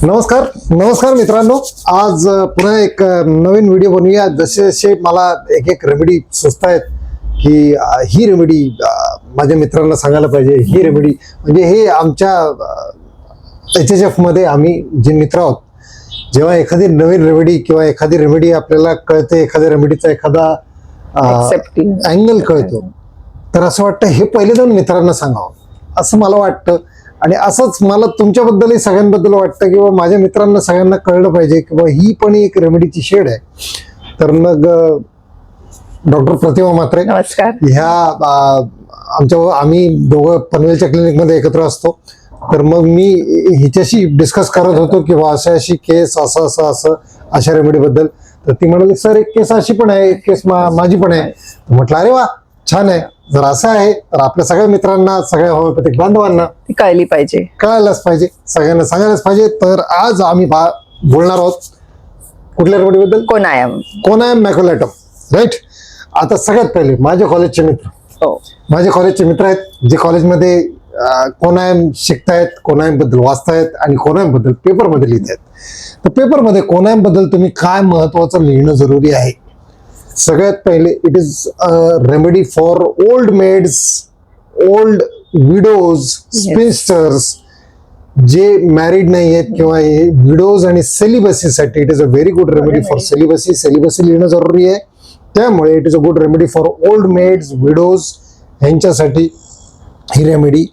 नमस्कार मित्रांनो, आज पुन्हा एक नवीन व्हिडिओ बनवूया. जसे जसे मला एक एक रेमेडी सुचत आहेत की ही रेमेडी माझ्या मित्रांना सांगायला पाहिजे. ही रेमेडी म्हणजे हे आमच्या HHF मध्ये आम्ही जे मित्र आहोत, जेव्हा एखादी नवीन रेमेडी किंवा एखादी रेमेडी आपल्याला कळते, एखाद्या रेमेडीचा एखादा अँगल कळतो, तर असं वाटतं हे पहिले जाऊन मित्रांना सांगावं असं मला वाटतं. आणि असंच मला तुमच्याबद्दलही सगळ्यांबद्दल वाटतं की माझ्या मित्रांना सगळ्यांना कळलं पाहिजे की ही पण एक रेमेडीची शेड आहे. तर मग डॉक्टर प्रतिमा म्हात्रे ह्या आम्ही दोघं पनवेलच्या क्लिनिकमध्ये एकत्र असतो. तर मग मी हिच्याशी डिस्कस करत होतो की अशी केस असं अशा रेमेडीबद्दल. तर ती म्हणाली, सर एक केस अशी पण आहे, एक केस माझी पण आहे. म्हटलं अरे वा, छान आहे. जर असं आहे तर आपल्या सगळ्या मित्रांना, सगळ्या होमिओपॅथिक बांधवांना कळली पाहिजे, कळायलाच पाहिजे, सगळ्यांना सांगायलाच पाहिजे. तर आज आम्ही बोलणार आहोत कुठल्या रेमेडीबद्दल? कोनायम मॅक्युलेटम, राईट. आता सगळ्यात पहिले माझ्या कॉलेजचे मित्र, माझे कॉलेजचे मित्र आहेत जे कॉलेजमध्ये कोनायम शिकतायत, कोनायम बद्दल वाचतायत आणि कोनायम बद्दल पेपरमध्ये लिहित आहेत. तर पेपरमध्ये कोनायम बद्दल तुम्ही काय महत्वाचं लिहिणं जरुरी आहे? सगळ्यात पहिले, it is a remedy for old maids, old widows, spinsters, जे मॅरिड नाही आहेत किंवा विडोज आणि सेलिबसीसाठी it is a very good remedy for celibacy. Celibacy लिहिणं जरुरी आहे, त्यामुळे it is a good remedy for old maids, widows यांच्यासाठी ही रेमेडी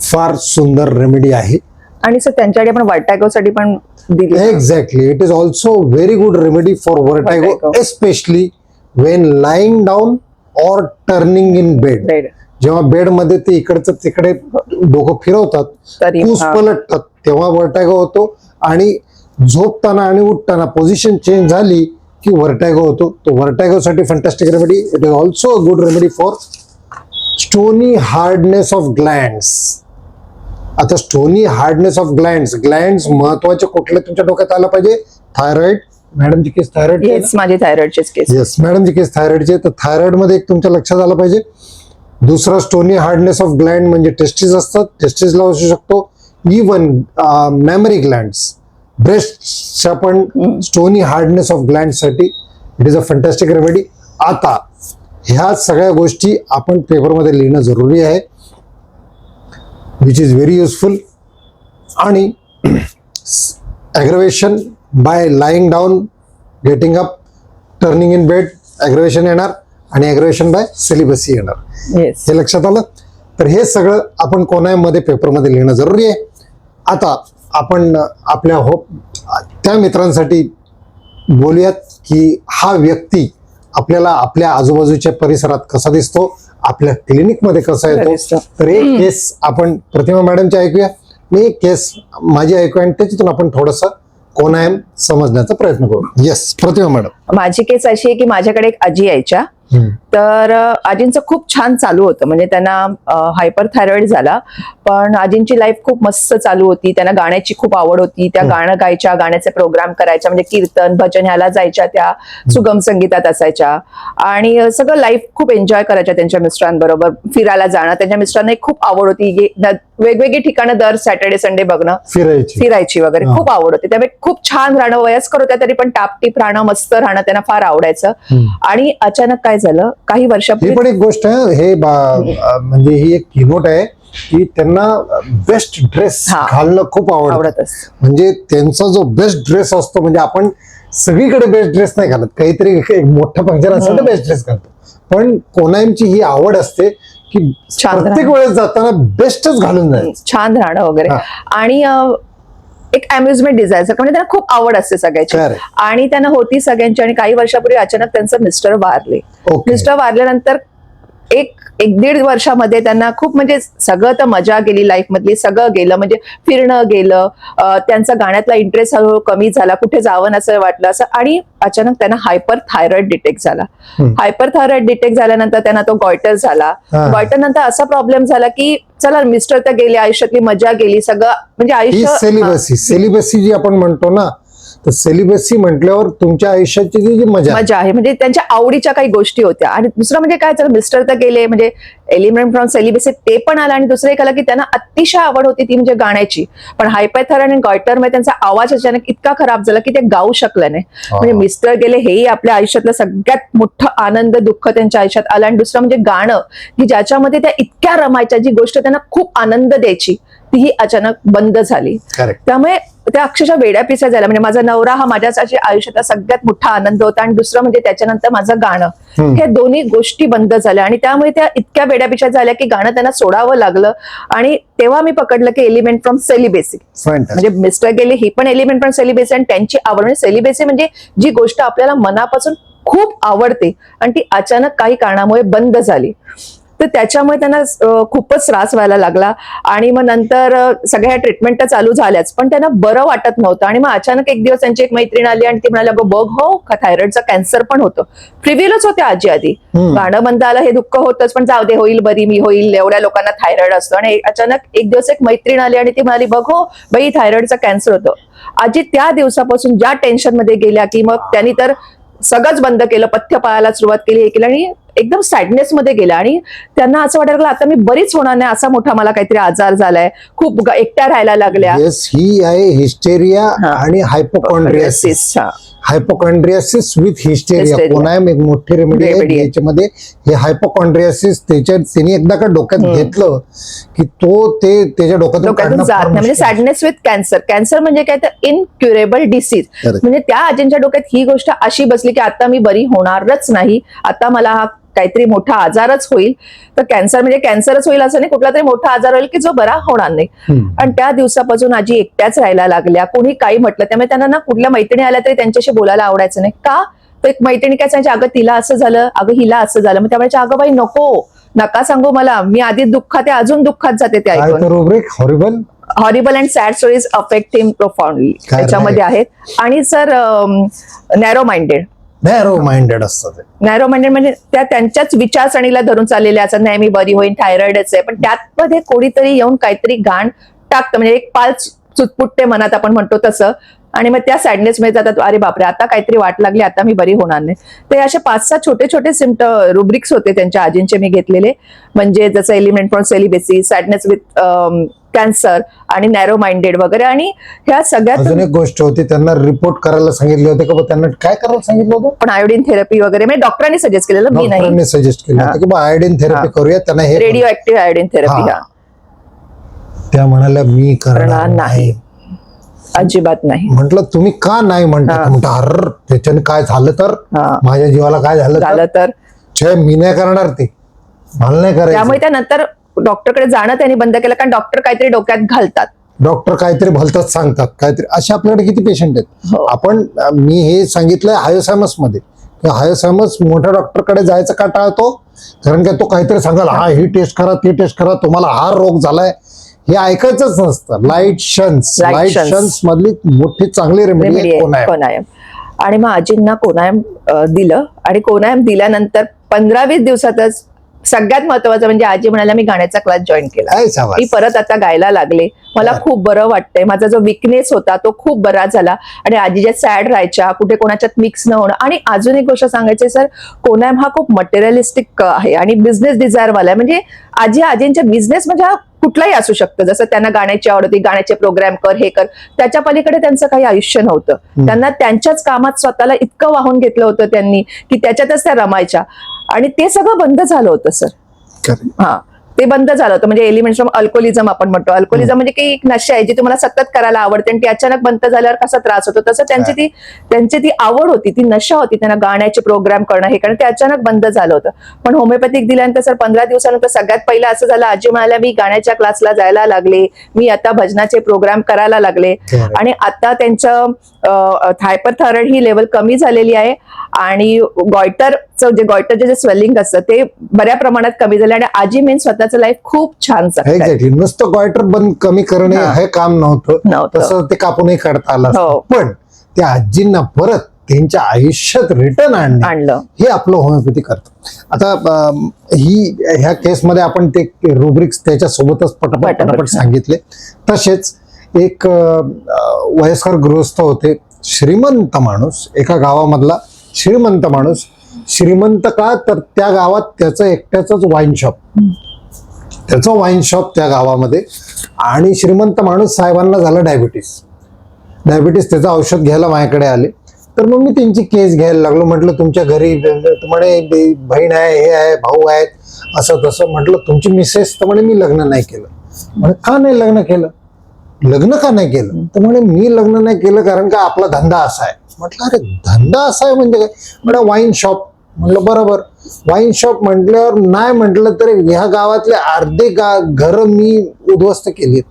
फार सुंदर रेमेडी आहे. आणि सर त्यांच्यासाठी आपण वर्टॅगोसाठी पण दिली. Exactly, it is also very good remedy for vertigo, especially when lying down और टर्निंग इन बेड. जेव्हा बेडमध्ये ते इकडचं तिकडे डोकं फिरवतात, कूस पलटतात, तेव्हा वर्टॅगो होतो. आणि झोपताना आणि उठताना पोझिशन चेंज झाली की वर्टॅगो होतो. तो वर्टॅगोसाठी fantastic remedy. It is also a good remedy for stony hardness of glands. आता स्टोनी हार्डनेस ऑफ ग्लँड्स महत्वाचे कुठले तुमच्या डोक्यात आलं पाहिजे? थायरॉइड. मॅडमची केस थायरॉइड, माझी थायरॉइडचीच केस. येस, मॅडमची केस थायरॉइडची. तर थायरॉइड मध्ये एक तुमच्या लक्षात आलं पाहिजे. दुसरा स्टोनी हार्डनेस ऑफ ग्लँड म्हणजे टेस्टिस असतात, टेस्टिसला असू शकतो. इवन मॅमरी ग्लँड्स, ब्रेस्टच्या पण स्टोनी हार्डनेस ऑफ ग्लँड साठी it is a fantastic remedy. आता ह्या सगळ्या गोष्टी आपण पेपरमध्ये लिहिणं जरुरी आहे, विच इज व्हेरी युजफुल. आणि aggravation by lying down, getting up, turning in bed, aggravation येणार. आणि ॲग्रवेशन बाय सेलिबसी येणार. हे लक्षात आलं? तर हे सगळं आपण कोनायममध्ये पेपरमध्ये लिहिणं जरुरी आहे. आता आपण आपल्या त्या मित्रांसाठी बोलूयात की हा व्यक्ती आपल्याला आपल्या आजूबाजूच्या परिसरात कसा दिसतो, आपल्या क्लिनिकमध्ये कसा येतो. तर एक केस आपण प्रतिमा मॅडमची ऐकूया, मी एक केस माझी ऐकूया आणि त्याच्यातून आपण थोडंसं कोनायम समजण्याचा प्रयत्न करू. येस, प्रतिमा मॅडम. माझी केस अशी आहे की माझ्याकडे एक आजी यायच्या. तर आजींचं खूप छान चालू होतं, म्हणजे त्यांना हायपर थायरॉइड झाला, पण आजींची लाईफ खूप मस्त चालू होती. त्यांना गाण्याची खूप आवड होती, त्या गाणं गायच्या, गाण्याचे प्रोग्राम करायच्या, म्हणजे कीर्तन भजन ह्याला जायच्या, त्या सुगम संगीतात असायच्या आणि सगळं लाईफ खूप एन्जॉय करायच्या त्यांच्या मिस्टरांबरोबर. फिरायला जाणं त्यांच्या मिस्टरांना खूप आवड होती, वेगवेगळी ठिकाणं दर सॅटर्डे संडे बघणं, फिरायची वगैरे खूप आवड होती. त्यामुळे खूप छान राहणं, वयस्कर होत्या तरी पण टापटीप राहणं, मस्त राहणं त्यांना फार आवडायचं. आणि अचानक काय झालं, काही वर्षापूर्वी पण एक गोष्ट आहे, हे म्हणजे ही एक कीनोट आहे की त्यांना बेस्ट ड्रेस घालणं खूप आवडत. म्हणजे त्यांचा जो बेस्ट ड्रेस असतो, म्हणजे आपण सगळीकडे बेस्ट ड्रेस नाही घालत, काहीतरी एक मोठं फंक्शन असेल तर बेस्ट ड्रेस घालतो. पण कोनायमची ही आवड असते की प्रत्येक वेळेस जाताना बेस्टच घालून जायचं, छान राहणं वगैरे. आणि एक अम्युजमेंट डिझायर, म्हणजे त्यांना खूप आवड असते सगळ्याची आणि त्यांना होती सगळ्यांची. आणि काही वर्षापूर्वी अचानक त्यांचं मिस्टर वारले. मिस्टर वारल्यानंतर एक 1-1.5 वर्षामध्ये त्यांना खूप, म्हणजे सगळं तर मजा गेली लाईफ मधली, सगळं गेलं, म्हणजे फिरणं गेलं, त्यांचा गाण्यातला इंटरेस्ट हळूहळू कमी झाला, कुठे जावं असं वाटलं असं. आणि अचानक त्यांना हायपर थायरॉइड डिटेक्ट झाला. हायपर थायरॉइड डिटेक्ट झाल्यानंतर त्यांना तो गॉयटर झाला. गॉयटर नंतर असा प्रॉब्लेम झाला की चला मिस्टर तर गेले, आयुष्यातली मजा गेली, सगळं म्हणजे आयुष्य. सेलिबसी जी आपण म्हणतो ना, तर सेलिबसी म्हटल्यावर तुमच्या आयुष्याची जी मजा आहे, मजा आहे म्हणजे त्यांच्या आवडीच्या काही गोष्टी होत्या. आणि दुसरं म्हणजे काय, तर मिस्टर तर गेले म्हणजे एलिमेंट फ्रॉम सेलिबसी ते पण आलं. आणि दुसरं एक आलं की त्यांना अतिशय आवड होती ती म्हणजे गाण्याची, पण हायपरथायरॉइड आणि गॉयटरमध्ये त्यांचा आवाज अचानक इतका खराब झाला की ते गाऊ शकले नाही. म्हणजे मिस्टर गेले हेही आपल्या आयुष्यातलं सगळ्यात मोठं आनंद दुःख त्यांच्या आयुष्यात आलं. आणि दुसरं म्हणजे गाणं की ज्याच्यामध्ये त्या इतक्या रमायच्या, जी गोष्ट त्यांना खूप आनंद द्यायची तीही अचानक बंद झाली. त्यामुळे त्या अक्षरशः वेड्या पिसा झाल्या. म्हणजे माझा नवरा हा माझ्यासाठी आयुष्यातला सगळ्यात मोठा आनंद होता, आणि दुसरं म्हणजे त्याच्यानंतर माझं गाणं, हे दोन्ही गोष्टी बंद झाल्या. आणि त्यामुळे त्या इतक्या वेड्यापिशा झाल्या की गाणं त्यांना सोडावं लागलं. आणि तेव्हा मी पकडलं की एलिमेंट फ्रॉम सेलिबेसी, म्हणजे मिस्टर गेले ही पण एलिमेंट फ्रॉम सेलिबेसी, आणि त्यांची आवड म्हणजे सेलिबेसी म्हणजे जी गोष्ट आपल्याला मनापासून खूप आवडते आणि ती अचानक काही कारणामुळे बंद झाली. तर त्याच्यामुळे त्यांना खूपच त्रास व्हायला लागला. आणि मग नंतर सगळ्या ट्रीटमेंट तर चालू झाल्याच, पण त्यांना बरं वाटत नव्हतं. आणि मग अचानक एक दिवस त्यांची एक मैत्रीण आली आणि ती म्हणाली, अगं बघ हो थायरॉइडचा कॅन्सर पण होतं. प्रिव्हिलच होते आजी आधी, गाणं बंद आलं हे दुःख होतच, पण जाऊ दे होईल बरी मी, होईल, एवढ्या लोकांना थायरॉइड असतो. आणि अचानक एक दिवस एक मैत्रीण आली आणि ती म्हणाली, बघ हो बाई थायरॉइडचा कॅन्सर होतं. आजी त्या दिवसापासून ज्या टेन्शन मध्ये गेल्या की मग त्यांनी तर सगळंच बंद केलं, पथ्य पाळायला सुरुवात केली, हे केलं, आणि एकदम सॅडनेस मध्ये गेल्या. आणि त्यांना असं वाटायला लागलं आता मी बरीच होणार नाही, असा मोठा मला काहीतरी आजार झालाय, खूप एकट्या राहायला लागल्या. ही आहे हिस्टेरिया आणि हायपोकॉन्ड्रियासिस. हायपोकॉन्ड्रियासिस विथ हिस्टेरिया कोणाम एक मोठी रेमेडी आहे याच्यामध्ये. हे हायपोकॉन्ड्रियासिस तिने एकदा का डोक्यात घेतलं की ते त्याच्या डोक्यातून जात नाही. म्हणजे सॅडनेस विथ कॅन्सर. कॅन्सर म्हणजे काय, तर इनक्युरेबल डिसीज. म्हणजे त्या आजींच्या डोक्यात ही गोष्ट अशी बसली की आता मी बरी होणारच नाही, आता मला हा काहीतरी मोठा आजारच होईल. तर कॅन्सर म्हणजे कॅन्सरच होईल असं नाही, कुठला तरी मोठा आजार होईल की जो बरा होणार नाही. आणि त्या दिवसापासून आजी एकट्याच राहायला लागल्या. कोणी काही म्हटलं त्यामुळे त्यांना ना कुठल्या मैत्रिणी आल्या तरी त्यांच्याशी बोलायला आवडायचं नाही. का, तर एक मैत्रिणी काय सांगायची, अगं तिला असं झालं, अगं हिला असं झालं. मग त्यामुळे अगं बाई नको, नका सांगू मला, मी आधी दुःखात आहे, अजून दुःखात जाते ते ऐकून. Horrible and sad stories affect him profoundly त्याच्यामध्ये आहेत. आणि सर नॅरो माइंडेड असतात. नॅरो माइंडेड म्हणजे त्या त्यांच्याच विचारसरणीला धरून चाललेल्या असं, नाही मी बरी होईन, थायरॉइडच आहे, पण त्यात मध्ये कोणीतरी येऊन काहीतरी घाण टाकतं, म्हणजे एक पाल चुटपुटते मनात आपण म्हणतो तसं. आणि मग त्या सॅडनेस मध्ये जातात, अरे बापरे आता काहीतरी वाट लागली, आता मी बरी होणार नाही. ते असे 5-6 छोटे छोटे रुब्रिक्स होते त्यांच्या आजींचे मी घेतलेले. म्हणजे जसं element from celibacy, sadness with cancer आणि नॅरो माइंडेड वगैरे. आणि ह्या सगळ्यात अजून एक गोष्ट होती, त्यांना रिपोर्ट करायला सांगितले होते का, त्यांना काय करायला सांगितलं होतं, पण आयोडीन थेरपी वगैरे म्हणजे डॉक्टरांनी सजेस्ट केलेलं, मी नाही. डॉक्टरांनी सजेस्ट केलं होतं की आयोडीन थेरपी करूया, त्यांना हे रेडिओ ऍक्टिव्ह आयोडीन थेरपी. त्या म्हणाल्या मी करणार नाही, अजिबात नाही. म्हटलं तुम्ही का नाही म्हणता, अर त्याच्याने काय झालं तर, माझ्या जीवाला काय झालं तर मी नाही करणार, ते मला नाही करायचं. त्यामुळे त्यानंतर डॉक्टरकडे जाणं त्यांनी बंद केलं, कारण डॉक्टर काहीतरी डोक्यात घालतात, डॉक्टर काहीतरी भलतच सांगतात काहीतरी. असे आपल्याकडे किती पेशंट आहेत. आपण मी हे सांगितलंय हायोसायमस मध्ये, हायोसायमस मोठ्या डॉक्टरकडे जायचं का टाळतो, कारण की तो काहीतरी सांगाल, हा ही टेस्ट करा, ती टेस्ट करा, तुम्हाला हा रोग झालाय, हे ऐकायचंच नसतं. लाईट शन्स मधली मोठी चांगली रेमेडी कोनायम. आणि मग आजींना कोनायम दिलं, आणि कोनायम दिल्यानंतर 15-20 दिवसातच सगळ्यात महत्वाचं म्हणजे आजी म्हणाल्या, मी गाण्याचा क्लास जॉईन केला, मी परत आता गायला लागले, मला खूप बरं वाटतंय, माझा जो विकनेस होता तो खूप बरा झाला. आणि आजी ज्या सॅड राहायच्या, कुठे कोणाच्यात मिक्स न होणं. आणि अजून एक गोष्ट सांगायची सर, कोनायम हा खूप मटेरियलिस्टिक आहे आणि बिझनेस डिझायरवाला आहे. म्हणजे आजींच्या बिझनेस म्हणजे कुठलाही असू शकतं, जसं त्यांना गाण्याची आवड होती, गाण्याचे प्रोग्राम कर, हे कर, त्याच्या पलीकडे त्यांचं काही आयुष्य नव्हतं. त्यांना त्यांच्याच कामात स्वतःला इतकं वाहून घेतलं होतं त्यांनी की त्याच्यातच त्या रमायच्या. आणि ते सगळं बंद झालं होतं सर. ते बंद झालं होतं. म्हणजे एलिमेंट्स फ्रॉम अल्कोहोलिझम आपण म्हणतो. अल्कोहोलिझम म्हणजे की एक नशा आहे जी तुम्हाला सतत करायला आवडते, आणि ती अचानक बंद झाल्यावर कसा त्रास होतो, तसं त्यांची ती आवड होती, ती नशा होती, त्यांना गाण्याचे प्रोग्राम करणं, हे करणं, ते अचानक बंद झालं होतं. पण होमिओपॅथिक दिल्यानंतर सर 15 दिवसानंतर सगळ्यात पहिलं असं झालं, आजी म्हणाल्या, मी गाण्याच्या क्लासला जायला लागले, मी आता भजनाचे प्रोग्राम करायला लागले. आणि आता त्यांचं हायपरथायरॉइड ही लेवल कमी झालेली आहे, आणि गॉयटरचे जे स्वेलिंग असतं ते बऱ्या प्रमाणात कमी झालं. आणि आजी मेन स्वतःचं लाईफ खूप छान जगतात. एक्झॅक्टली. नुसतं गॉयटर बंद कमी करणे हे काम नव्हतं, तसं ते कापूनही काढता आलं, पण त्या आजींना परत त्यांच्या आयुष्यात रिटर्न आणलं, हे आपलं होमिओपॅथी करतं. आता ह्या केसमध्ये आपण ते रुब्रिक्स त्याच्या सोबतच पटापट सांगितले. तसेच एक वयस्कर गृहस्थ होते, श्रीमंत माणूस, एका गावामधला श्रीमंत माणूस, श्रीमंत का तर त्या गावात त्याचं एकट्याच वाईन शॉप, त्याचं वाईन शॉप त्या गावामध्ये. आणि श्रीमंत माणूस साहेबांना झालं डायबिटीस, त्याचं औषध घ्यायला माझ्याकडे आले. तर मग मी त्यांची केस घ्यायला लागलो. म्हटलं तुमच्या घरी म्हणे बहीण आहे, हे आहे, भाऊ आहेत, असं तसं. म्हटलं तुमची मिसेस, तर म्हणे मी लग्न नाही केलं. म्हणे का नाही लग्न केलं, लग्न का नाही केलं? तर म्हणे मी लग्न नाही केलं कारण का आपला धंदा असा आहे. म्हटलं अरे धंदा असा आहे म्हणजे काय? म्हणे वाईन शॉप. म्हटलं बरोबर, वाईन शॉप म्हटल्यावर नाही म्हटलं तर ह्या गावातले अर्धे घर मी उद्ध्वस्त केली.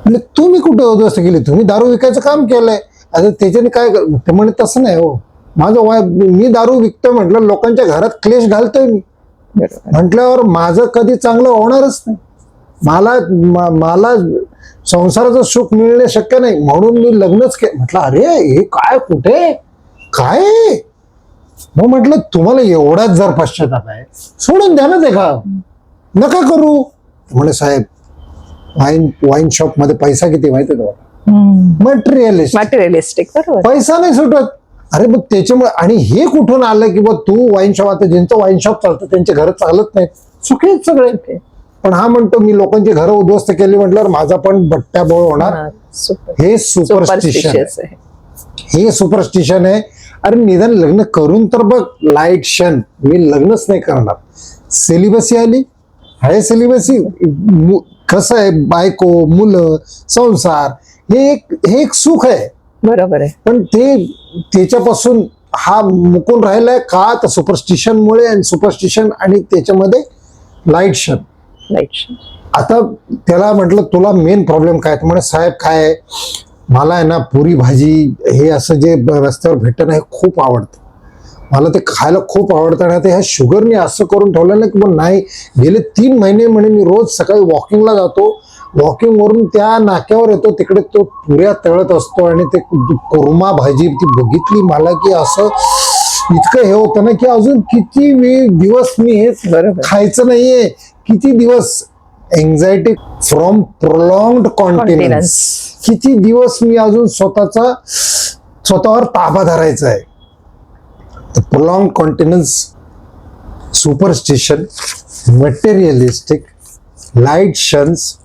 म्हणजे तुम्ही कुठे उद्ध्वस्त केली? तुम्ही दारू विकायचं काम केलंय. आता त्याच्याने काय? ते म्हणे तसं नाही हो, मी दारू विकतोय म्हटलं, लोकांच्या घरात क्लेश घालतोय मी म्हटल्यावर माझं कधी चांगलं होणारच नाही. मला संसाराचं सुख मिळणे शक्य नाही, म्हणून मी लग्नच केलं. म्हटलं अरे हे काय, कुठे काय? मग म्हटलं तुम्हाला एवढाच जर पश्चाताप आहे, सोडून द्या ना ते का, नका करू. म्हणे साहेब वाईन शॉप मध्ये पैसा किती माहिती आहे तुम्हाला? मटेरियलिस्टिक, बरोबर, पैसा नाही सुटत. अरे मग त्याच्यामुळे, आणि हे कुठून आलं की बा तू वाईन शॉप, आता ज्यांचं वाईन शॉप चालतं त्यांचे घर चालत नाहीत, सुखी सगळे. पण हा म्हणतो मी लोकांची घरं उद्ध्वस्त केली म्हटल्यावर माझा पण बट्ट्या बोळ होणार. हे सुपरस्टिशन आहे. अरे निदान लग्न करून तर बघ, लाईट क्षण, मी लग्नच नाही करणार. सेलिबसी आली आहे, सेलिबसी कसं आहे, बायको, मुलं, संसार, हे एक सुख आहे, बरोबर आहे. पण त्याच्यापासून हा मुकून राहिलाय का? तर सुपरस्टिशनमुळे, आणि सुपरस्टिशन आणि त्याच्यामध्ये लाईट क्षण. आता त्याला म्हटलं तुला मेन प्रॉब्लेम काय? म्हणे साहेब काय आहे, मला आहे ना पुरी भाजी हे असं जे रस्त्यावर भेटतं ना, हे खूप आवडतं, मला ते खायला खूप आवडतं. आणि आता ह्या शुगरने असं करून ठेवलं ना की मग नाही, गेले 3 महिने म्हणे मी रोज सकाळी वॉकिंगला जातो, वॉकिंग वरून त्या नाक्यावर येतो, तिकडे तो पुऱ्या तळत असतो, आणि ते कोरमा भाजी ती बघितली मला की असं इतकं हे होतं ना की अजून किती दिवस मी हे खायचं नाहीये, किती दिवस. एन्झायटी फ्रॉम प्रोलॉंग्ड कॉन्टिन्युअन्स, किती दिवस मी अजून स्वतःवर ताबा धरायचा आहे. Prolong continuance, superstition, materialistic, light शन्स.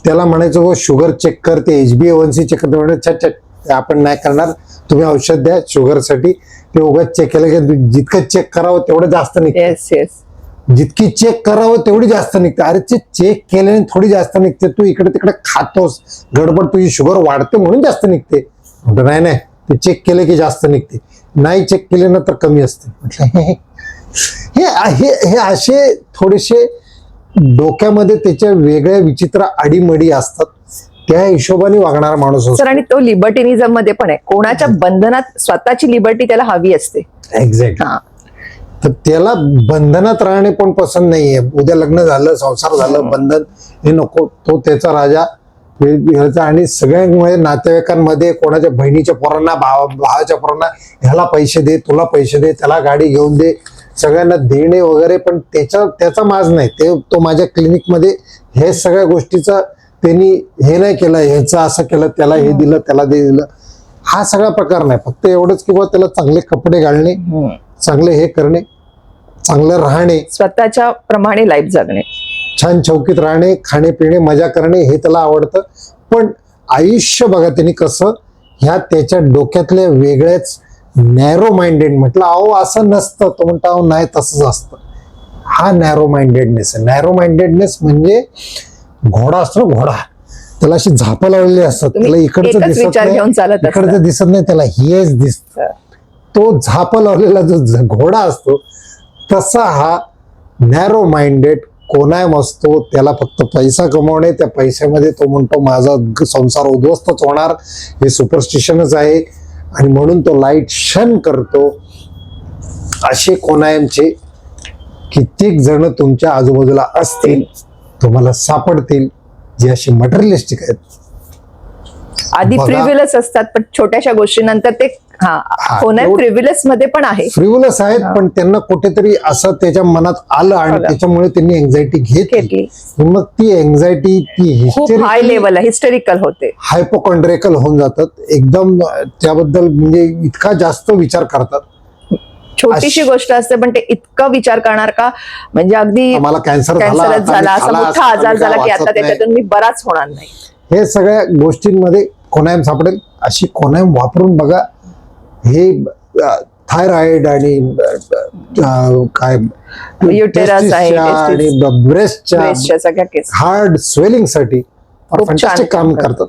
त्याला म्हणायचं व शुगर चेक करते, HbA1c चेक करते, म्हणजे छट आपण नाही करणार, तुम्ही औषध द्या शुगरसाठी. ते उगाच चेक केलं की जितकं चेक करावं तेवढं जास्त निघते, जितकी चेक करावं तेवढी जास्त निघते. अरे ते चेक केल्याने थोडी जास्त निघते, तू इकडे तिकडे खातोस, गडबड, तुझी शुगर वाढते म्हणून जास्त निघते. नाही, ते चेक केले की जास्त निघते, नाही चेक केले ना तर कमी असते. हे असे थोडेसे डोक्यामध्ये त्याच्या वेगळ्या विचित्र आडीमडी असतात, त्या हिशोबाने वागणारा माणूस असतो. आणि तो लिबर्टिनिझम मध्ये पण आहे, कोणाच्या बंधनात स्वतःची लिबर्टी त्याला हवी असते. एक्झॅक्ट. तर त्याला बंधनात राहणे पण पसंत नाहीये. उद्या लग्न झालं, संसार झालं, बंधन हे नको. तो त्याचा राजा, आणि सगळ्यांमुळे नातेवाईकांमध्ये कोणाच्या बहिणीच्या पोरांना, भावाच्या पोरांना, ह्याला पैसे दे, तुला पैसे दे, त्याला गाडी घेऊन दे, सगळ्यांना देणे वगैरे. पण त्याचा माज नाही. तो माझ्या क्लिनिकमध्ये हे सगळ्या गोष्टीचा त्यांनी हे नाही केलं, ह्याचं असं केलं, त्याला हे दिलं, त्याला ते दिलं, हा सगळा प्रकार नाही. फक्त एवढंच की त्याला चांगले कपडे घालणे, चांगले हे करणे, चांगलं राहणे, स्वतःच्या प्रमाणे लाईफ जगणे, छान चौकीत राहणे, खाणे पिणे, मजा करणे, हे त्याला आवडतं. पण आयुष्य बघा त्यांनी कसं, ह्या त्याच्या डोक्यातल्या वेगळ्याच नॅरो माइंडेड. म्हटलं अहो असं नसतं. तो म्हणतो अहो नाही तसंच असतं. हा नॅरो माइंडेडनेस आहे. नॅरो माइंडेडनेस म्हणजे घोडा असतो, घोडा, त्याला अशी झापं लावलेली असतात, त्याला इकडचं दिसत नाही, इकडचं दिसत नाही, त्याला हेच दिसतं. तो झापं लावलेला जो घोडा असतो, तसा हा नॅरो माइंडेड कोणायम असतो. त्याला फक्त पैसा कमवणे, त्या पैशामध्ये तो म्हणतो माझा संसार उद्ध्वस्तच होणार, हे सुपरस्टिशनच आहे, आणि म्हणून तो लाईट क्षण करतो. असे कोणायमचे कित्येक जण तुमच्या आजूबाजूला असतील, तुम्हाला सापडतील, जे असे मटेरियलिस्टिक आहेत. आधी फ्रीविलच असतात, पण छोट्याशा गोष्टीनंतर ते हा हा, कोणाम एवढं- फ्रिव्हिलस मध्ये पण आहे. फ्रिव्हलस आहेत पण त्यांना कुठेतरी असं त्याच्या मनात आलं आणि आलं. त्याच्यामुळे त्यांनी एन्झायटी घेतली. घेतली. मग ती एन्झायटी ती खूप हाय लेवल हिस्टेरिकल होते. हायपोकॉन्ड्रिकल होऊन जातात एकदम. त्याबद्दल म्हणजे इतका जास्त विचार करतात. छोटीशी गोष्ट असते पण ते इतकं विचार करणार का, म्हणजे अगदी मला कॅन्सर कॅन्सरच झाला, असा झाला, मोठा आता आजार मी झाला काय की आता वाचत नाही. त्याच्यातून मी बराच होणार नाही. हे सगळ्या गोष्टींमध्ये कोणाम सापडेल. अशी कोणाम वापरून बघा. हे थायरॉइड आणि काय Uterus आहे, testisच्या आणि ब्रेस्टच्या ब्रेस्टच्या सगळ्या केस हार्ड स्वेलिंग साठी खूप छान फॅन्टास्टिक काम काम करतात.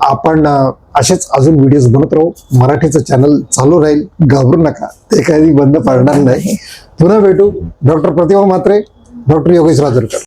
आपण असेच अजून व्हिडिओज बनवत राहू. मराठीचं चॅनल चालू राहील, घाबरू नका, ते कधी बंद पडणार नाही. पुन्हा भेटू. डॉक्टर प्रतिभा म्हात्रे, डॉक्टर योगेश राजूरकर.